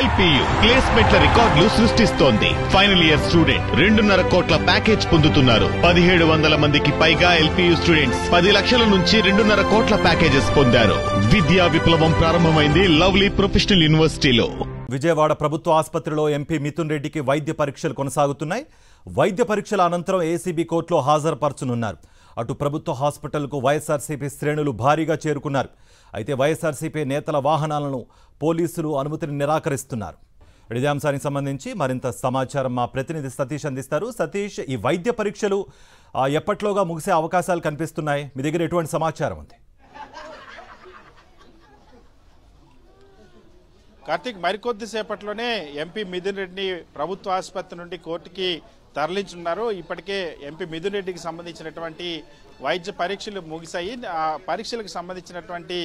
LPU ప్లేస్మెంట్ల రికార్డులు సృష్టిస్తోంది. Final year student 2.5 కోట్ల ప్యాకేజ్ పొందుతున్నారు. 1700 మందికి పైగా LPU స్టూడెంట్స్ 10 లక్షల నుంచి 2.5 కోట్ల ప్యాకేజెస్ పొందారు. విద్యా విప్లవం ప్రారంభమైంది లవ్లీ ప్రొఫెషనల్ యూనివర్సిటీలో. విజయవాడ ప్రభుత్వ ఆసుపత్రిలో ఎంపీ మిథున్ రెడ్డికి వైద్య పరీక్షలు కొనసాగుతున్నాయి. వైద్య పరీక్షల అనంతరం ఏసీబీ కోర్టులో హాజరుపరచనున్నారు. అటు ప్రభుత్వ హాస్పిటల్కు వైఎస్ఆర్సీపీ శ్రేణులు భారీగా చేరుకున్నారు. అయితే వైఎస్ఆర్సీపీ నేతల వాహనాలను పోలీసులు అనుమతిని నిరాకరిస్తున్నారు. ఇదే అంశానికి సంబంధించి మరింత సమాచారం మా ప్రతినిధి సతీష్ అందిస్తారు. సతీష్, ఈ వైద్య పరీక్షలు ఎప్పట్లోగా ముగిసే అవకాశాలు కనిపిస్తున్నాయి? మీ దగ్గర ఎటువంటి సమాచారం ఉంది? కార్తీక్, మరికొద్దిసేపట్లోనే ఎంపీ మిథున్ రెడ్డిని ప్రభుత్వ ఆసుపత్రి నుండి కోర్టుకి తరలించున్నారు. ఇప్పటికే ఎంపీ మిథున్ రెడ్డికి సంబంధించినటువంటి వైద్య పరీక్షలు ముగిశాయి. ఆ పరీక్షలకు సంబంధించినటువంటి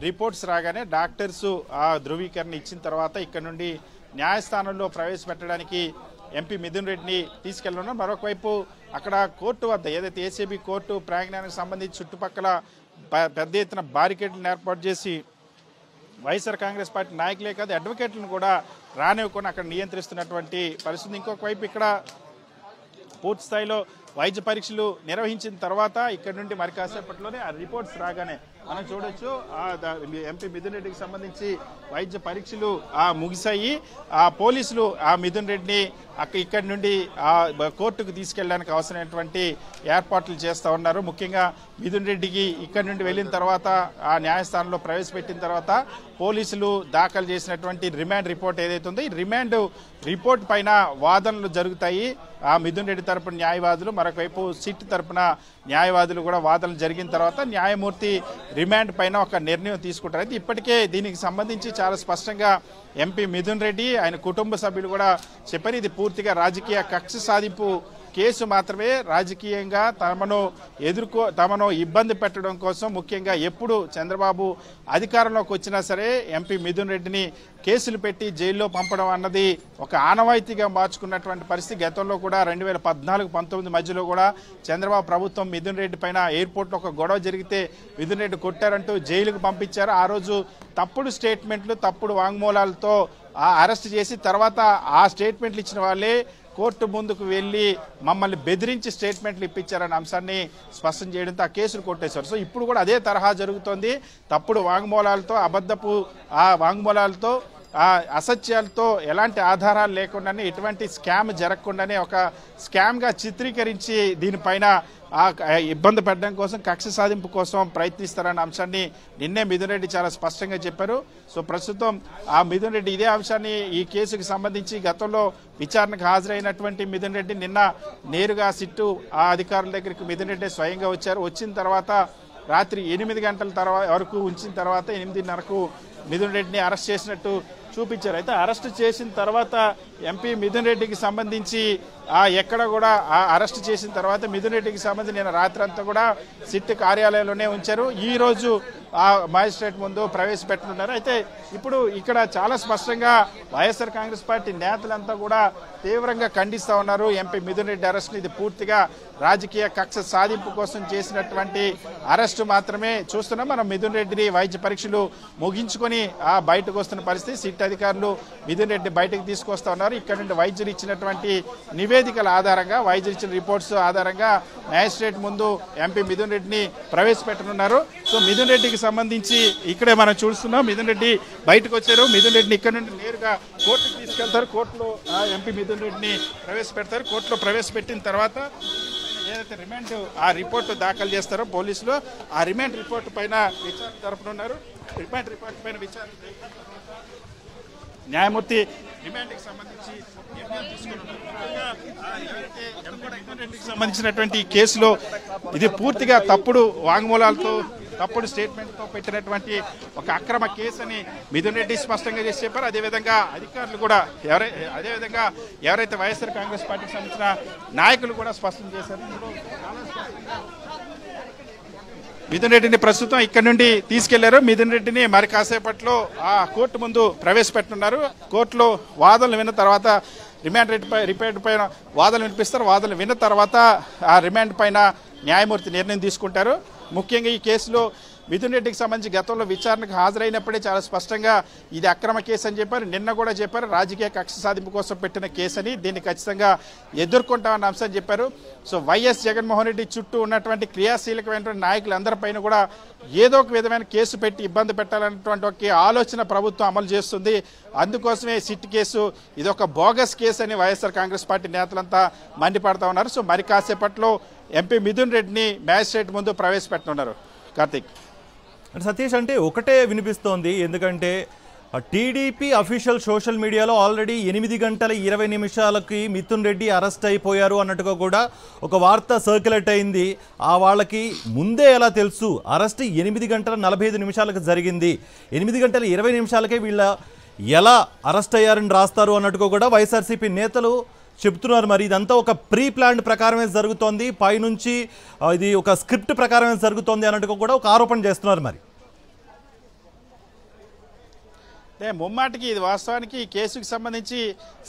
రిపోర్ట్స్ రాగానే డాక్టర్స్ ఆ ధృవీకరణ ఇచ్చిన తర్వాత ఇక్కడ నుండి న్యాయస్థానంలో ప్రవేశపెట్టడానికి ఎంపీ మిథున్ రెడ్డిని తీసుకెళ్లనున్నారు. మరొకవైపు అక్కడ కోర్టు వద్ద ఏదైతే ఏసీబీ కోర్టు ప్రాంగణానికి సంబంధించి చుట్టుపక్కల పెద్ద ఎత్తున బారికేడ్లను ఏర్పాటు చేసి వైఎస్ఆర్ కాంగ్రెస్ పార్టీ నాయకులే కాదు అడ్వకేట్లను కూడా రానివ్వకుండా అక్కడ నియంత్రిస్తున్నటువంటి పరిస్థితి. ఇంకొక వైపు ఇక్కడ పూర్తి స్థాయిలో వైద్య పరీక్షలు నిర్వహించిన తర్వాత ఇక్కడ నుండి మరి కాసేపట్లోనే ఆ రిపోర్ట్స్ రాగానే మనం చూడొచ్చు ఎంపీ మిథున్ రెడ్డికి సంబంధించి వైద్య పరీక్షలు ముగిశాయి. ఆ పోలీసులు ఆ మిథున్ రెడ్డిని ఇక్కడి నుండి కోర్టుకు తీసుకెళ్ళడానికి అవసరమైనటువంటి ఏర్పాట్లు చేస్తూ ఉన్నారు. ముఖ్యంగా మిథున్ రెడ్డికి ఇక్కడి నుండి వెళ్ళిన తర్వాత ఆ న్యాయస్థానంలో ప్రవేశపెట్టిన తర్వాత పోలీసులు దాఖలు చేసినటువంటి రిమాండ్ రిపోర్ట్ ఏదైతే ఉందో ఈ రిమాండ్ రిపోర్ట్ పైన వాదనలు జరుగుతాయి. ఆ మిథున్ రెడ్డి తరపున న్యాయవాదులు, మరొకవైపు సిట్ తరపున న్యాయవాదులు కూడా వాదనలు జరిగిన తర్వాత న్యాయమూర్తి రిమాండ్ పైన ఒక నిర్ణయం తీసుకుంటారు. అయితే ఇప్పటికే దీనికి సంబంధించి చాలా స్పష్టంగా ఎంపీ మిథున్ రెడ్డి ఆయన కుటుంబ సభ్యులు కూడా చెప్పారు. ఇది పూర్తిగా రాజకీయ కక్ష సాధింపు కేసు మాత్రమే. రాజకీయంగా తమను ఇబ్బంది పెట్టడం కోసం ముఖ్యంగా ఎప్పుడు చంద్రబాబు అధికారంలోకి వచ్చినా సరే ఎంపీ మిథున్ రెడ్డిని కేసులు పెట్టి జైల్లో పంపడం అన్నది ఒక ఆనవాయితీగా మార్చుకున్నటువంటి పరిస్థితి. గతంలో కూడా 2014-19 మధ్యలో కూడా చంద్రబాబు ప్రభుత్వం మిథున్ రెడ్డి పైన ఎయిర్పోర్ట్లో ఒక గొడవ జరిగితే మిథున్ రెడ్డి కొట్టారంటూ జైలుకు పంపించారు. ఆ రోజు తప్పుడు స్టేట్మెంట్లు, తప్పుడు వాంగ్మూలాలతో అరెస్ట్ చేసి తర్వాత ఆ స్టేట్మెంట్లు ఇచ్చిన వాళ్ళే కోర్టు ముందుకు వెళ్ళి మమ్మల్ని బెదిరించి స్టేట్మెంట్లు ఇప్పించారనే అంశాన్ని స్పష్టం చేయడంతో ఆ కేసులు కొట్టేశారు. సో ఇప్పుడు కూడా అదే తరహా జరుగుతోంది. తప్పుడు వాంగ్మూలాలతో, అబద్ధపు వాంగ్మూలాలతో, అసత్యాలతో, ఎలాంటి ఆధారాలు లేకుండానే, ఎటువంటి స్కామ్ జరగకుండానే ఒక స్కామ్గా చిత్రీకరించి దీనిపైన ఇబ్బంది పెట్టడం కోసం, కక్ష సాధింపు కోసం ప్రయత్నిస్తారన్న అంశాన్ని నిన్నే మిథున్ రెడ్డి చాలా స్పష్టంగా చెప్పారు. సో ప్రస్తుతం ఆ మిథున్ రెడ్డి ఇదే అంశాన్ని ఈ కేసుకు సంబంధించి గతంలో విచారణకు హాజరైనటువంటి మిథున్ రెడ్డి నిన్న నేరుగా సిట్టు ఆ అధికారుల దగ్గరికి మిథున్ రెడ్డి స్వయంగా వచ్చారు. వచ్చిన తర్వాత రాత్రి 8 గంటల వరకు ఉంచిన తర్వాత 8:30కు మిథున్ రెడ్డిని అరెస్ట్ చేసినట్టు చూపించారు. అయితే అరెస్ట్ చేసిన తర్వాత ఎంపీ మిథున్ రెడ్డికి సంబంధించి ఎక్కడ కూడా అరెస్ట్ చేసిన తర్వాత మిథున్ రెడ్డికి సంబంధించి నేను రాత్రి అంతా కూడా సిట్ కార్యాలయంలోనే ఉంచారు. ఈ రోజు ఆ మ్యాజిస్ట్రేట్ ముందు ప్రవేశపెట్టనున్నారు. అయితే ఇప్పుడు ఇక్కడ చాలా స్పష్టంగా వైఎస్ఆర్ కాంగ్రెస్ పార్టీ నేతలంతా కూడా తీవ్రంగా ఖండిస్తూ ఉన్నారు ఎంపీ మిథున్ రెడ్డి అరెస్ట్ని. ఇది పూర్తిగా రాజకీయ కక్ష సాధింపు కోసం చేసినటువంటి అరెస్టు మాత్రమే చూస్తున్నాం. మనం మిథున్ రెడ్డిని వైద్య పరీక్షలు ముగించుకొని బయటకు వస్తున్న పరిస్థితి. సిట్ అధికారులు మిథున్ రెడ్డి బయటకు తీసుకొస్తా ఉన్నారు. ఇక్కడ నుండి వైద్యులు ఇచ్చినటువంటి నివేదికల ఆధారంగా, వైద్యులు ఇచ్చిన రిపోర్ట్స్ ఆధారంగా మ్యాజిస్ట్రేట్ ముందు ఎంపీ మిథున్ రెడ్డిని ప్రవేశపెట్టనున్నారు. సో మిథున్ రెడ్డికి సంబంధించి ఇక్కడే మనం చూస్తున్నాం. మిథున్ రెడ్డి బయటకు వచ్చారు. మిథున్ రెడ్డిని ఇక్కడ నుండి నేరుగా కోర్టుకు తీసుకెళ్తారు. కోర్టులో ఎంపీ మిథున్ రెడ్డిని ప్రవేశపెడతారు. కోర్టులో ప్రవేశపెట్టిన తర్వాత ఏదైతే రిమాండ్ ఆ రిపోర్టు దాఖలు చేస్తారో పోలీసులు, ఆ రిమాండ్ రిపోర్టు పైన విచారణ జరుపుతున్నారు. రిమాండ్ రిపోర్టు పైన విచారణ న్యాయమూర్తి రిమాండ్కి సంబంధించి నిర్ణయం తీసుకున్నారు. సంబంధించినటువంటి కేసులో ఇది పూర్తిగా తప్పుడు వాంగ్మూలాలతో, తప్పుడు స్టేట్మెంట్తో పెట్టినటువంటి ఒక అక్రమ కేసు అని మిథున్ రెడ్డి స్పష్టంగా చేసి చెప్పారు. అదేవిధంగా అధికారులు కూడా ఎవరైతే వైఎస్ఆర్ కాంగ్రెస్ పార్టీకి సంబంధించిన నాయకులు కూడా స్పష్టం చేశారు. మిథున్ రెడ్డిని ప్రస్తుతం ఇక్కడ నుండి తీసుకెళ్లారు. మిథున్ రెడ్డిని మరి కాసేపట్లో ఆ కోర్టు ముందు ప్రవేశపెట్టనున్నారు. కోర్టులో వాదనలు విన్న తర్వాత రిమాండ్ పైన వాదనలు వినిపిస్తారు. వాదనలు విన్న తర్వాత ఆ రిమాండ్ పైన న్యాయమూర్తి నిర్ణయం తీసుకుంటారు. ముఖ్యంగా ఈ కేసులో మిథున్ రెడ్డికి సంబంధించి గతంలో విచారణకు హాజరైనప్పుడే చాలా స్పష్టంగా ఇది అక్రమ కేసు అని చెప్పారు. నిన్న కూడా చెప్పారు రాజకీయ కక్ష సాధింపు కోసం పెట్టిన కేసు అని, దీన్ని ఖచ్చితంగా ఎదుర్కొంటామన్న అంశం చెప్పారు. సో వైఎస్ జగన్మోహన్ రెడ్డి చుట్టూ ఉన్నటువంటి క్రియాశీలకమైనటువంటి నాయకులందరిపైన కూడా ఏదో ఒక విధమైన కేసు పెట్టి ఇబ్బంది పెట్టాలన్నటువంటి ఒక ఆలోచన ప్రభుత్వం అమలు చేస్తుంది. అందుకోసమే సిట్ కేసు ఇది ఒక బోగస్ కేసు అని వైఎస్ఆర్ కాంగ్రెస్ పార్టీ నేతలంతా మండిపడతా ఉన్నారు. సో మరి కాసేపట్లో ఎంపీ మిథున్ రెడ్డిని మ్యాజిస్ట్రేట్ ముందు ప్రవేశపెట్టనున్నారు. కార్తీక్, సతీష్, అంటే ఒకటే వినిపిస్తోంది, ఎందుకంటే టీడీపీ అఫీషియల్ సోషల్ మీడియాలో ఆల్రెడీ 8:20 మిథున్ రెడ్డి అరెస్ట్ అయిపోయారు అన్నట్టుగా కూడా ఒక వార్త సర్క్యులేట్ అయింది. వాళ్ళకి ముందే ఎలా తెలుసు అరెస్ట్ 8:45 జరిగింది, 8:20 వీళ్ళ ఎలా అరెస్ట్ అయ్యారని రాస్తారు అన్నట్టుగా కూడా వైఎస్ఆర్సీపీ నేతలు చెప్తున్నారు. మరి ఇదంతా ఒక ప్రీ ప్లాన్డ్ ప్రకారమే జరుగుతోంది, పైనుంచి ఇది ఒక స్క్రిప్ట్ ప్రకారమే జరుగుతోంది అన్నట్టుగా కూడా ఒక ఆరోపణ చేస్తున్నారు. మరి ముమ్మాటికి ఇది వాస్తవానికి ఈ కేసుకు సంబంధించి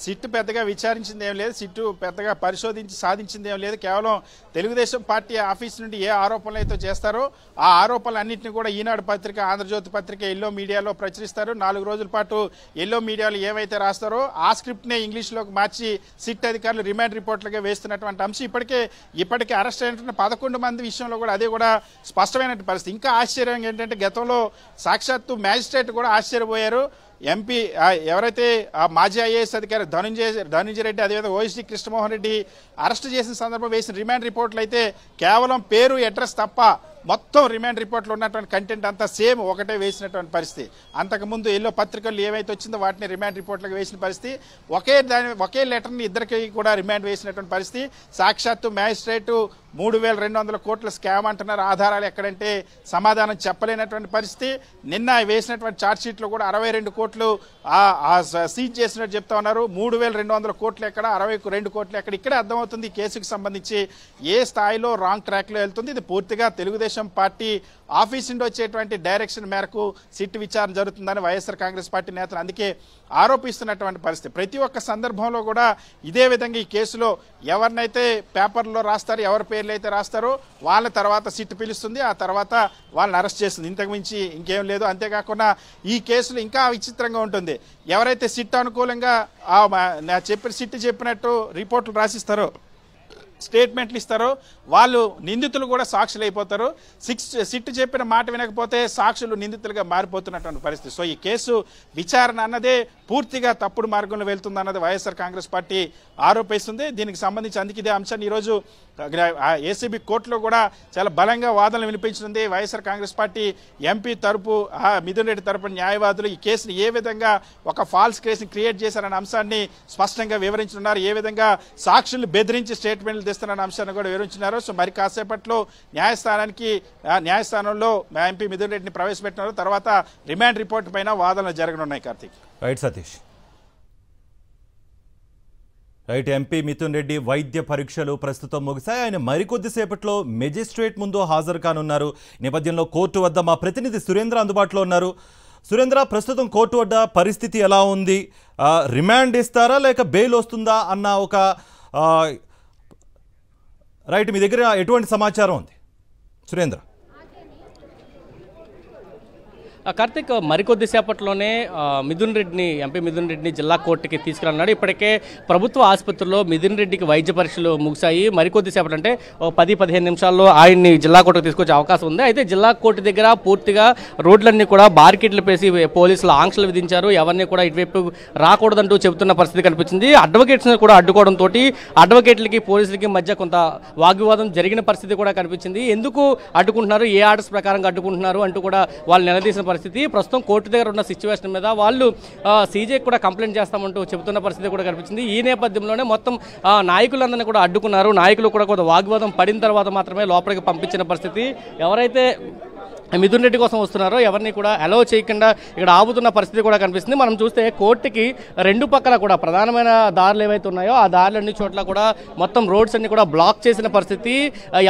సిట్ పెద్దగా విచారించింది ఏం లేదు, సిట్టు పెద్దగా పరిశోధించి సాధించింది ఏం లేదు. కేవలం తెలుగుదేశం పార్టీ ఆఫీస్ నుండి ఏ ఆరోపణలు అయితే చేస్తారో ఆ ఆరోపణలన్నింటినీ కూడా ఈనాడు పత్రిక, ఆంధ్రజ్యోతి పత్రిక, ఎల్లో మీడియాలో ప్రచురిస్తారు. 4 రోజుల పాటు ఎల్లో మీడియాలో ఏవైతే రాస్తారో ఆ స్క్రిప్ట్నే ఇంగ్లీష్లోకి మార్చి సిట్ అధికారులు రిమాండ్ రిపోర్ట్లుగా వేస్తున్నటువంటి అంశం ఇప్పటికే అరెస్ట్ అయినటువంటి 11 మంది విషయంలో కూడా అదే కూడా స్పష్టమైనటువంటి పరిస్థితి. ఇంకా ఆశ్చర్యం ఏంటంటే గతంలో సాక్షాత్తు మ్యాజిస్ట్రేట్ కూడా ఆశ్చర్యపోయారు. ఎంపీ ఎవరైతే మాజీ ఐఏఎస్ అధికారి ధనుంజయ రెడ్డి, అదేవిధంగా ఓఎస్డీ కృష్ణమోహన్ రెడ్డి అరెస్ట్ చేసిన సందర్భం వేసిన రిమాండ్ రిపోర్ట్లు అయితే కేవలం పేరు, అడ్రస్ తప్ప మొత్తం రిమాండ్ రిపోర్ట్లో ఉన్నటువంటి కంటెంట్ అంతా సేమ్ ఒకటే వేసినటువంటి పరిస్థితి. అంతకుముందు ఎల్లో పత్రికలు ఏవైతే వచ్చిందో వాటిని రిమాండ్ రిపోర్ట్లకు వేసిన పరిస్థితి, ఒకే లెటర్ని ఇద్దరికి కూడా రిమాండ్ వేసినటువంటి పరిస్థితి. సాక్షాత్తు మ్యాజిస్ట్రేటు 3,200 కోట్ల స్కామ్ అంటున్నారు, ఆధారాలు ఎక్కడంటే సమాధానం చెప్పలేనటువంటి పరిస్థితి. నిన్న వేసినటువంటి ఛార్జ్షీట్లో కూడా 62 కోట్లు సీజ్ చేసినట్టు చెప్తా ఉన్నారు. 3,200 కోట్లు ఎక్కడ, 62 కోట్లు ఎక్కడ? ఇక్కడే అర్థమవుతుంది ఈ కేసుకు సంబంధించి ఏ స్థాయిలో రాంగ్ ట్రాక్లో వెళ్తుంది. ఇది పూర్తిగా తెలుగుదేశం పార్టీ ఆఫీస్ నుండి వచ్చేటువంటి డైరెక్షన్ మేరకు సిట్ విచారణ జరుగుతుందని వైఎస్ఆర్ కాంగ్రెస్ పార్టీ నేతలు అందుకే ఆరోపిస్తున్నటువంటి పరిస్థితి. ప్రతి ఒక్క సందర్భంలో కూడా ఇదే విధంగా ఈ కేసులో ఎవరినైతే పేపర్లో రాస్తారో, ఎవరి పేర్లు అయితే రాస్తారో వాళ్ళ తర్వాత సిట్ పిలుస్తుంది, ఆ తర్వాత వాళ్ళని అరెస్ట్ చేస్తుంది. ఇంతకు మించి ఇంకేం లేదు. అంతేకాకుండా ఈ కేసులో ఇంకా విచిత్రంగా ఉంటుంది. ఎవరైతే సిట్ అనుకూలంగా సిట్ చెప్పినట్టు రిపోర్టులు రాసిస్తారో, స్టేట్మెంట్లు ఇస్తారో వాళ్ళు నిందితులు కూడా సాక్షులు అయిపోతారు. సిట్ చెప్పిన మాట వినకపోతే సాక్షులు నిందితులుగా మారిపోతున్నటువంటి పరిస్థితి. సో ఈ కేసు విచారణ అన్నదే పూర్తిగా తప్పుడు మార్గంలో వెళ్తుంది అన్నది వైఎస్ఆర్ కాంగ్రెస్ పార్టీ ఆరోపిస్తుంది. దీనికి సంబంధించి అందుకే ఇదే అంశాన్ని ఈరోజు ఏసీబీ కోర్టులో కూడా చాలా బలంగా వాదనలు వినిపించింది. వైఎస్ఆర్ కాంగ్రెస్ పార్టీ ఎంపీ తరపు మిథున్ రెడ్డి తరపున న్యాయవాదులు ఈ కేసుని ఏ విధంగా ఒక ఫాల్స్ కేసుని క్రియేట్ చేశారనే అంశాన్ని స్పష్టంగా వివరించున్నారు. ఏ విధంగా సాక్షులు బెదిరించి స్టేట్మెంట్లు తెస్తున్న అంశాన్ని కూడా వివరించినారు. సో మరి కాసేపట్లో న్యాయస్థానంలో ఎంపీ మిథున్ రెడ్డిని ప్రవేశపెట్టినారు. తర్వాత రిమాండ్ రిపోర్ట్ పైన వాదనలు జరగనున్నాయి. Karthik, right Satish, right. MP Mithun Reddy వైద్య పరీక్షలు ప్రస్తుతం ముగిశాయి. ఆయన మరికొద్దిసేపట్లో మెజిస్ట్రేట్ ముందు హాజరు కానున్నారు. నేపథ్యంలో కోర్టు వద్ద మా ప్రతినిధి సురేంద్ర అందుబాటులో ఉన్నారు. సురేంద్ర, ప్రస్తుతం కోర్టు వద్ద పరిస్థితి ఎలా ఉంది? రిమాండ్ ఇస్తారా లేక బెయిల్ వస్తుందా అన్న ఒక రైట్, మీ దగ్గర ఎటువంటి సమాచారం ఉంది సురేంద్ర? కార్తిక్, మరికొద్దిసేపట్లోనే ఎంపీ మిథున్ రెడ్డిని జిల్లా కోర్టుకి తీసుకురానున్నాడు. ఇప్పటికే ప్రభుత్వ ఆసుపత్రిలో మిథున్ రెడ్డికి వైద్య పరీక్షలు ముగిశాయి. మరికొద్దిసేపటి అంటే 10-15 నిమిషాల్లో ఆయన్ని జిల్లా కోర్టుకు తీసుకొచ్చే అవకాశం ఉంది. అయితే జిల్లా కోర్టు దగ్గర పూర్తిగా రోడ్లన్నీ కూడా బార్కెట్లు పేసి పోలీసులు ఆంక్షలు విధించారు. ఎవరిని కూడా ఇటువైపు రాకూడదంటూ చెబుతున్న పరిస్థితి కనిపించింది. అడ్వకేట్స్ని కూడా అడ్డుకోవడంతో అడ్వకేట్లకి పోలీసులకి మధ్య కొంత వాగ్వివాదం జరిగిన పరిస్థితి కూడా కనిపించింది. ఎందుకు అడ్డుకుంటున్నారు, ఏ ఆర్డర్స్ ప్రకారంగా అడ్డుకుంటున్నారు అంటూ కూడా వాళ్ళు నిలదీసిన పరిస్థితి. ప్రస్తుతం కోర్టు దగ్గర ఉన్న సిచ్యువేషన్ మీద వాళ్ళు సీజే కూడా కంప్లైంట్ చేస్తామంటూ చెబుతున్న పరిస్థితి కూడా కనిపించింది. ఈ నేపథ్యంలోనే మొత్తం నాయకులందరినీ కూడా అడ్డుకున్నారు. నాయకులు కూడా కొంత వాగ్వాదం పడిన తర్వాత మాత్రమే లోపలికి పంపించిన పరిస్థితి. ఎవరైతే మిథున్ రెడ్డి కోసం వస్తున్నారో ఎవరిని కూడా అలౌ చేయకుండా ఇక్కడ ఆపుతున్న పరిస్థితి కూడా కనిపిస్తుంది. మనం చూస్తే కోర్టుకి 2 పక్కల కూడా ప్రధానమైన దారులు ఏవైతే ఉన్నాయో ఆ దారులన్ని చోట్ల కూడా మొత్తం రోడ్స్ అన్ని కూడా బ్లాక్ చేసిన పరిస్థితి.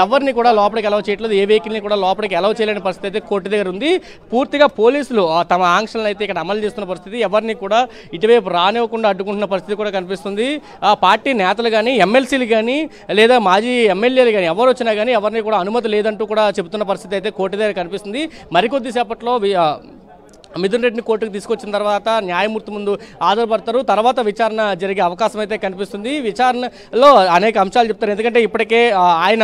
ఎవరిని కూడా లోపలికి అలౌ చేయట్లేదు. ఏ వెహికల్ని కూడా లోపలికి అలౌ చేయలేని పరిస్థితి అయితే కోర్టు దగ్గర ఉంది. పూర్తిగా పోలీసులు తమ ఆంక్షలను అయితే ఇక్కడ అమలు చేస్తున్న పరిస్థితి. ఎవరిని కూడా ఇటువైపు రానివ్వకుండా అడ్డుకుంటున్న పరిస్థితి కూడా కనిపిస్తుంది. ఆ పార్టీ నేతలు కానీ, ఎమ్మెల్సీలు కానీ, లేదా మాజీ ఎమ్మెల్యేలు కానీ ఎవరు వచ్చినా కానీ ఎవరిని కూడా అనుమతి లేదంటూ కూడా చెబుతున్న పరిస్థితి అయితే కోర్టు దగ్గర కనిపిస్తుంది. కనిపిస్తుంది. మరికొద్ది సేపట్లో మిథున్ రెడ్డిని కోర్టుకు తీసుకొచ్చిన తర్వాత న్యాయమూర్తి ముందు హాజరుపడతారు. తర్వాత విచారణ జరిగే అవకాశం అయితే కనిపిస్తుంది. విచారణలో అనేక అంశాలు చెప్తారు. ఎందుకంటే ఇప్పటికే ఆయన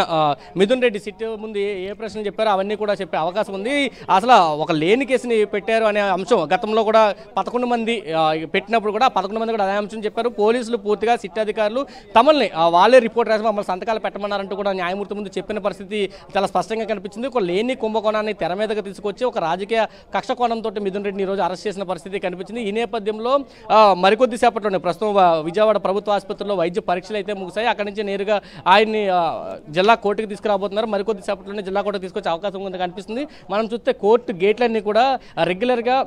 మిథున్ రెడ్డి సిట్ ముందు ఏ ప్రశ్నలు చెప్పారో అవన్నీ కూడా చెప్పే అవకాశం ఉంది. అసలు ఒక లేని కేసుని పెట్టారు అనే అంశం గతంలో కూడా 11 మంది పెట్టినప్పుడు కూడా 11 మంది కూడా అదే అంశం చెప్పారు. పోలీసులు పూర్తిగా సిట్ అధికారులు తమల్ని వాళ్ళే రిపోర్ట్ రాసి మమ్మల్ని సంతకాలు పెట్టమన్నారంటూ కూడా న్యాయమూర్తి ముందు చెప్పిన పరిస్థితి చాలా స్పష్టంగా కనిపించింది. ఒక లేని కుంభకోణాన్ని తెర మీదకి తీసుకొచ్చి ఒక రాజకీయ కక్ష కోణంతో మిథున్ రెడ్డిని ఈరోజు అరెస్ట్ చేసిన పరిస్థితి కనిపించింది. ఈ నేపథ్యంలో మరికొద్ది సేపట్లోనే ప్రస్తుతం విజయవాడ ప్రభుత్వ ఆసుపత్రిలో వైద్య పరీక్షలు అయితే ముగిశాయి. అక్కడి నుంచి నేరుగా ఆయన్ని జిల్లా కోర్టుకు తీసుకురాబోతున్నారు. మరికొద్ది సేపట్లోనే జిల్లా కోర్టుకు తీసుకొచ్చే అవకాశం కనిపిస్తుంది. మనం చూస్తే కోర్టు గేట్లన్నీ కూడా రెగ్యులర్గా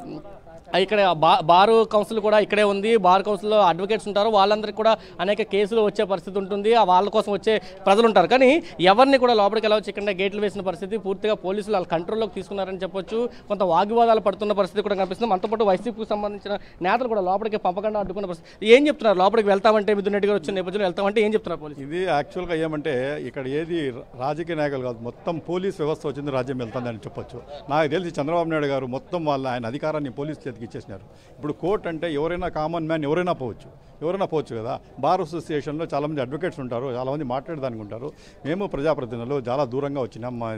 ఇక్కడ బార్ కౌన్సిల్ కూడా ఇక్కడే ఉంది. బార్ కౌన్సిల్లో అడ్వకేట్స్ ఉంటారు. వాళ్ళందరికీ కూడా అనేక కేసులు వచ్చే పరిస్థితి ఉంటుంది. వాళ్ళ కోసం వచ్చే ప్రజలు ఉంటారు. కానీ ఎవరిని కూడా లోపలికి వెళ్ళవచ్చు. ఇక్కడ గేట్లు వేసిన పరిస్థితి పూర్తిగా పోలీసులు వాళ్ళ కంట్రోల్లోకి తీసుకున్నారని చెప్పొచ్చు. కొంత వాగ్వివాదాలు పడుతున్న పరిస్థితి కూడా కనిపిస్తుంది. మనతో పాటు వైసీపీకి సంబంధించిన నేతలు కూడా లోపలికి పంపకుండా అడ్డుకున్న పరిస్థితి. ఏం చెప్తున్నారు? లోపలికి వెళ్తామంటే మిథున్ రెడ్డి గారు వచ్చిన నేపథ్యంలో వెళ్తామంటే ఏం చెప్తున్నారు పోలీసు? ఇది యాక్చువల్గా ఏమంటే ఇక్కడ ఏది రాజకీయ నాయకులు కాదు, మొత్తం పోలీస్ వ్యవస్థ వచ్చింది, రాజ్యం వెళ్తుందని చెప్పొచ్చు. నాకు తెలిసి చంద్రబాబు నాయుడు గారు మొత్తం ఆయన అధికారాన్ని పోలీసు చేతికి ఇచ్చేసినారు. ఇప్పుడు కోర్టు అంటే ఎవరైనా కామన్ మ్యాన్ ఎవరైనా పోవచ్చు కదా. బార్ అసోసియేషన్లో చాలామంది అడ్వకేట్స్ ఉంటారు, చాలామంది మాట్లాడడానికి ఉంటారు. మేము ప్రజాప్రతినిధులు చాలా దూరంగా వచ్చినాం. మా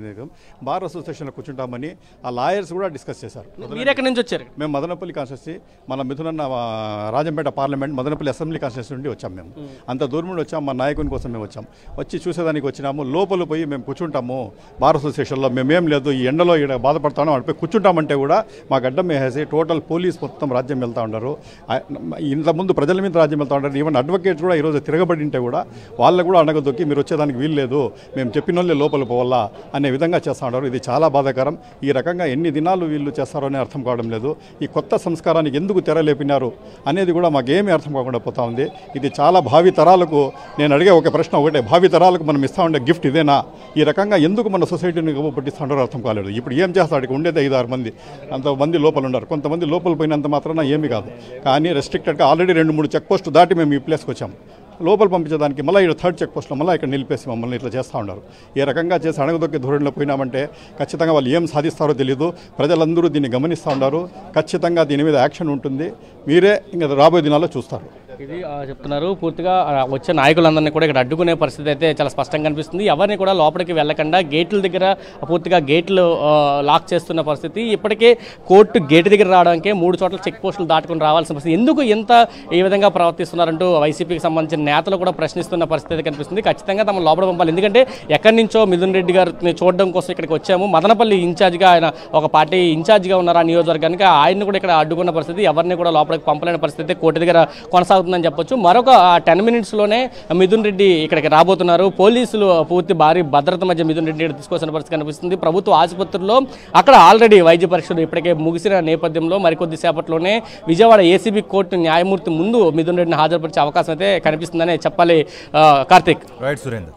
బార్ అసోసియేషన్లో కూర్చుంటామని ఆ లాయర్స్ కూడా డిస్కస్ చేశారు. మీరు ఎక్కడి నుంచి వచ్చారు? మేము మదనపల్లి కాన్స్టిట్యూన్సీ, మన మిథునన్న Rajampet parliament Madanapalle assembly constituency నుండి వచ్చాం. మేము అంత దూరం నుండి వచ్చాం. మా నాయకుని కోసం మేము వచ్చి చూసేదానికి వచ్చినాము. లోపల పోయి మేము కూర్చుంటాము బార్ అసోసియేషన్లో, మేమేం లేదు ఈ ఎండలో ఇక్కడ బాధపడతాను అడిపోయి కూర్చుంటామంటే కూడా మా గడ్డం వేసేసి టోటల్ పోలీస్ మొత్తం రాజ్యం వెళ్తూ ఉంటారు. ఇంతకుముందు ప్రజల మీద రాజ్యం వెళ్తూ ఉంటారు. ఈవెన్ అడ్వకేట్స్ కూడా ఈరోజు తిరగబడి ఉంటే కూడా వాళ్ళకు కూడా అణగదొక్కి మీరు వచ్చేదానికి వీలు లేదు, మేము చెప్పిన వాళ్ళే లోపల పోవాలా అనే విధంగా చేస్తూ ఉంటారు. ఇది చాలా బాధాకరం. ఈ రకంగా ఎన్ని దినాలు వీళ్ళు చేస్తారో అని అర్థం కావడం లేదు. ఈ కొత్త సంస్కారానికి ఎందుకు తెరలేపినారు అనేది కూడా మాకేమీ అర్థం కాకుండా పోతా ఉంది. ఇది చాలా భావి తరాలకు, నేను అడిగే ఒక ప్రశ్న ఒకటే, భావి తరాలకు మనం ఇస్తూ ఉండే గిఫ్ట్ ఇదేనా? ఈ రకంగా ఎందుకు మన సొసైటీని పట్టిస్తూ ఉంటారో అర్థం కాలేదు. ఇప్పుడు ఏం చేస్తాడు? ఇక్కడ ఉండేది 5-6 మంది, అంతమంది లోపల ఉన్నారు. కొంతమంది లోపల పోయినంత మాత్రాన ఏమీ కాదు. కానీ రెస్ట్రిక్టెడ్గా ఆల్రెడీ 2-3 చెక్ పోస్టు దాటి మేము ఈ ప్లేస్కి వచ్చాము. లోపల పంపించడానికి మళ్ళీ ఇక్కడ 3rd చెక్ పోస్ట్లో మళ్ళీ ఇక్కడ నిలిపేసి మమ్మల్ని ఇట్లా చేస్తూ ఉన్నారు. ఈ రకంగా చేసి అణగదొక్కి ధోరణిలో పోయినామంటే ఖచ్చితంగా వాళ్ళు ఏం సాధిస్తారో తెలియదు. ప్రజలందరూ దీన్ని గమనిస్తూ ఉన్నారు. ఖచ్చితంగా దీని మీద యాక్షన్ ఉంటుంది. మీరే ఇంకా రాబోయే దినాల్లో చూస్తారు. ఇది చెప్తున్నారు. పూర్తిగా వచ్చే నాయకులందరినీ కూడా ఇక్కడ అడ్డుకునే పరిస్థితి అయితే చాలా స్పష్టంగా కనిపిస్తుంది. ఎవరిని కూడా లోపలికి వెళ్ళకుండా గేట్ల దగ్గర పూర్తిగా గేట్లు లాక్ చేస్తున్న పరిస్థితి. ఇప్పటికే కోర్టు గేటు దగ్గర రావడానికి 3 చోట్ల చెక్ పోస్టులు దాటుకుని రావాల్సిన పరిస్థితి. ఎందుకు ఎంత ఈ విధంగా ప్రవర్తిస్తున్నారంటూ వైసీపీకి సంబంధించిన నేతలు కూడా ప్రశ్నిస్తున్న పరిస్థితి కనిపిస్తుంది. ఖచ్చితంగా తమ లోపల పంపాలి. ఎందుకంటే ఎక్కడి నుంచో మిథున్ రెడ్డి గారిని చూడడం కోసం ఇక్కడికి వచ్చాము. మదనపల్లి ఇన్ఛార్జిగా ఆయన ఒక పార్టీ ఇన్ఛార్జిగా ఉన్నారు ఆ నియోజకవర్గానికి. ఆయన్ని కూడా ఇక్కడ అడ్డుకున్న పరిస్థితి. ఎవరిని కూడా లోపలికి పంపలేని పరిస్థితి కోర్టు దగ్గర కొనసాగుతుంది అని చెప్పొచ్చు. మరొక 10 మినిట్స్లోనే మిథున్ రెడ్డి ఇక్కడికి రాబోతున్నారు. పోలీసులు పూర్తి భారీ భద్రత మధ్య మిథున్ రెడ్డి తీసుకొచ్చిన పరిస్థితి కనిపిస్తుంది. ప్రభుత్వ ఆసుపత్రిలో అక్కడ ఆల్రెడీ వైద్య పరీక్షలు ఇప్పటికే ముగిసిన నేపథ్యంలో మరికొద్ది సేపట్లోనే విజయవాడ ఏసీబీ కోర్టు న్యాయమూర్తి ముందు మిథున్ రెడ్డిని హాజరుపరిచే అవకాశం అయితే కనిపిస్తుందని చెప్పాలి. కార్తీక్. రైట్ సురేందర్.